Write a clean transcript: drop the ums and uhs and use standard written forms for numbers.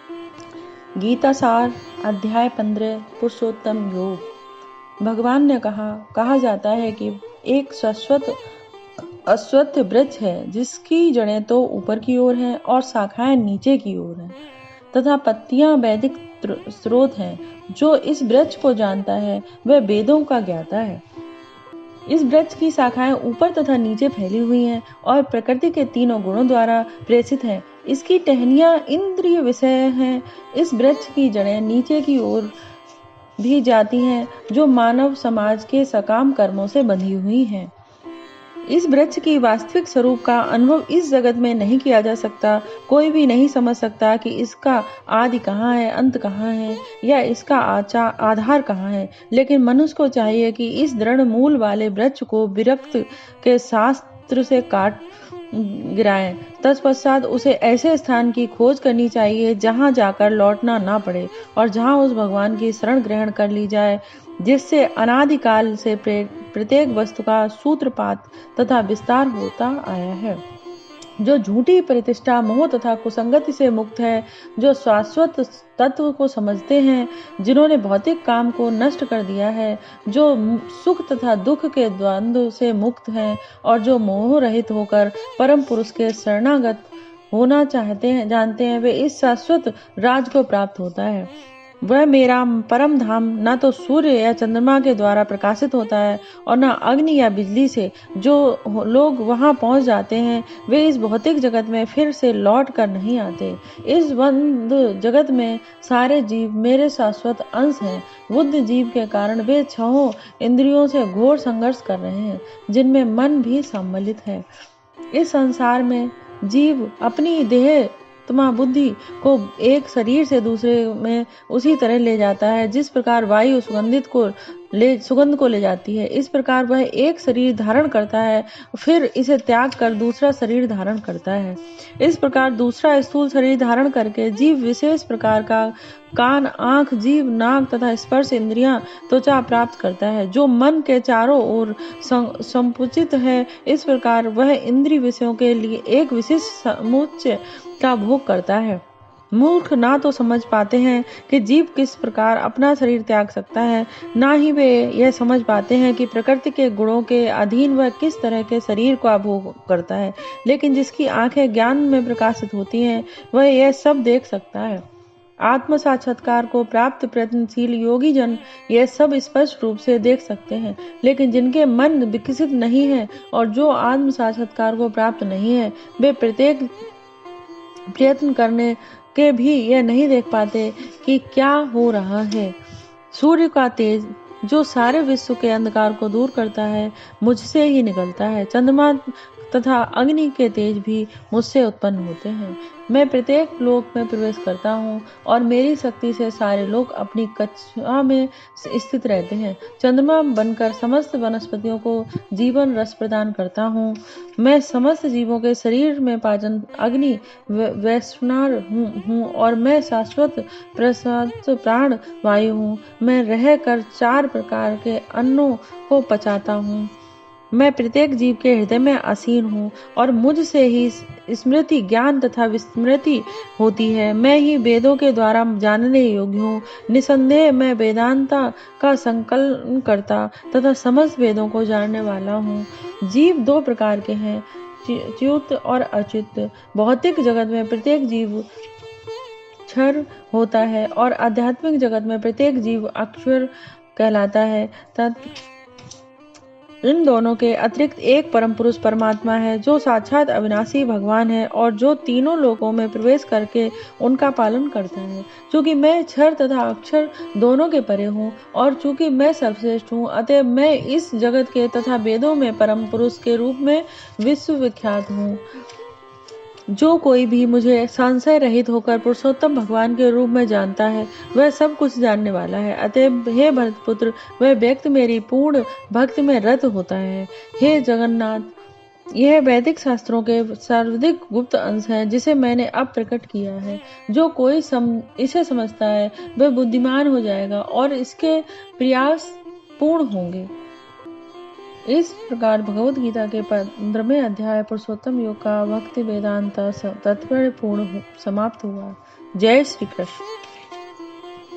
गीता सार अध्याय 15 पुरुषोत्तम योग। भगवान ने कहा जाता है कि एक अश्वत्थ वृक्ष है जिसकी जड़ें तो ऊपर की ओर हैं और शाखाएं नीचे की ओर हैं तथा पत्तियां वैदिक स्रोत हैं। जो इस वृक्ष को जानता है वह वेदों का ज्ञाता है। इस वृक्ष की शाखाएं ऊपर तथा नीचे फैली हुई हैं और प्रकृति के तीनों गुणों द्वारा प्रेषित हैं। इसकी टहनियां इंद्रिय विषय हैं। इस वृक्ष की जड़ें नीचे की ओर भी जाती हैं जो मानव समाज के सकाम कर्मों से बंधी हुई हैं। इस वृक्ष की वास्तविक स्वरूप का अनुभव इस जगत में नहीं किया जा सकता। कोई भी नहीं समझ सकता कि इसका आदि कहाँ है, अंत कहाँ है या इसका आधार कहाँ है। लेकिन मनुष्य को चाहिए कि इस दृढ़ मूल वाले वृक्ष को विरक्त के शास्त्र से काट गिराएं। तत्पश्चात उसे ऐसे स्थान की खोज करनी चाहिए जहां जाकर लौटना ना पड़े और जहां उस भगवान की शरण ग्रहण कर ली जाए जिससे अनादिकाल से प्रत्येक वस्तु का सूत्रपात तथा विस्तार होता आया है। जो झूठी प्रतिष्ठा मोह तथा कुसंगति से मुक्त है, जो शाश्वत तत्व को समझते हैं, जिन्होंने भौतिक काम को नष्ट कर दिया है, जो सुख तथा दुख के द्वंद्व से मुक्त हैं और जो मोह रहित होकर परम पुरुष के शरणागत होना जानते हैं, वे इस शाश्वत राज को प्राप्त होता है। वह मेरा परम धाम न तो सूर्य या चंद्रमा के द्वारा प्रकाशित होता है और न अग्नि या बिजली से। जो लोग वहां पहुंच जाते हैं वे इस भौतिक जगत में फिर से लौट कर नहीं आते। इस बंद जगत में सारे जीव मेरे शाश्वत अंश हैं। बुद्ध जीव के कारण वे छहों इंद्रियों से घोर संघर्ष कर रहे हैं जिनमें मन भी सम्मिलित है। इस संसार में जीव अपनी देह बुद्धि को एक शरीर से दूसरे में उसी तरह ले जाता है जिस प्रकार वायु सुगंध को ले जाती है। इस प्रकार वह एक शरीर धारण करता है फिर इसे त्याग कर दूसरा शरीर धारण करता है। इस प्रकार दूसरा स्थूल शरीर धारण करके जीव विशेष प्रकार का कान, आंख, जीभ, नाक तथा स्पर्श इंद्रियां, त्वचा प्राप्त करता है जो मन के चारों ओर संकुचित है। इस प्रकार वह इंद्रिय विषयों के लिए एक विशिष्ट समुच्चय का भोग करता है। मूर्ख ना तो समझ पाते हैं कि जीव किस प्रकार अपना शरीर त्याग सकता है, ना ही वे यह समझ पाते हैं कि प्रकृति के गुणों के अधीन वह किस तरह के शरीर का भोग करता है। लेकिन जिसकी आंखें ज्ञान में प्रकाशित होती हैं वह यह सब देख सकता है। आत्म साक्षात्कार को प्राप्त प्रयत्नशील योगी जन यह सब स्पष्ट रूप से देख सकते हैं। लेकिन जिनके मन विकसित नहीं है और जो आत्म साक्षात्कार को प्राप्त नहीं है वे प्रत्येक प्रयत्न करने के भी यह नहीं देख पाते कि क्या हो रहा है। सूर्य का तेज जो सारे विश्व के अंधकार को दूर करता है मुझसे ही निकलता है। चंद्रमा तथा अग्नि के तेज भी मुझसे उत्पन्न होते हैं। मैं प्रत्येक लोक में प्रवेश करता हूँ और मेरी शक्ति से सारे लोग अपनी कक्षा में स्थित रहते हैं। चंद्रमा बनकर समस्त वनस्पतियों को जीवन रस प्रदान करता हूँ। मैं समस्त जीवों के शरीर में पाचन अग्नि वैश्वानर हूँ और मैं शाश्वत प्रसाद प्राण वायु हूँ। मैं रह कर 4 प्रकार के अन्नों को पचाता हूँ। मैं प्रत्येक जीव के हृदय में आसीन हूँ और मुझ से ही स्मृति, ज्ञान तथा विस्मृति होती है। मैं ही वेदों के द्वारा जानने योग्य हूँ। निसंदेह मैं वेदांता का संकलन करता तथा समस्त वेदों को जानने वाला हूँ। जीव 2 प्रकार के हैं, च्युत और अच्युत। भौतिक जगत में प्रत्येक जीव क्षर होता है और आध्यात्मिक जगत में प्रत्येक जीव अक्षर कहलाता है। इन दोनों के अतिरिक्त एक परम पुरुष परमात्मा है जो साक्षात अविनाशी भगवान है और जो तीनों लोकों में प्रवेश करके उनका पालन करता है। चूंकि मैं क्षर तथा अक्षर दोनों के परे हूँ और चूंकि मैं सर्वश्रेष्ठ हूँ, अतः मैं इस जगत के तथा वेदों में परम पुरुष के रूप में विश्वविख्यात हूँ। जो कोई भी मुझे संशय रहित होकर पुरुषोत्तम भगवान के रूप में जानता है वह सब कुछ जानने वाला है। अतः हे भरतपुत्र, वह व्यक्ति मेरी पूर्ण भक्ति में रत होता है। हे जगन्नाथ, यह वैदिक शास्त्रों के सर्वाधिक गुप्त अंश है जिसे मैंने अब प्रकट किया है। जो कोई इसे समझता है वह बुद्धिमान हो जाएगा और इसके प्रयास पूर्ण होंगे। इस प्रकार भगवत गीता के 15वें अध्याय पुरुषोत्तम योग का भक्ति वेदांत तात्पर्य पूर्ण समाप्त हुआ। जय श्री कृष्ण।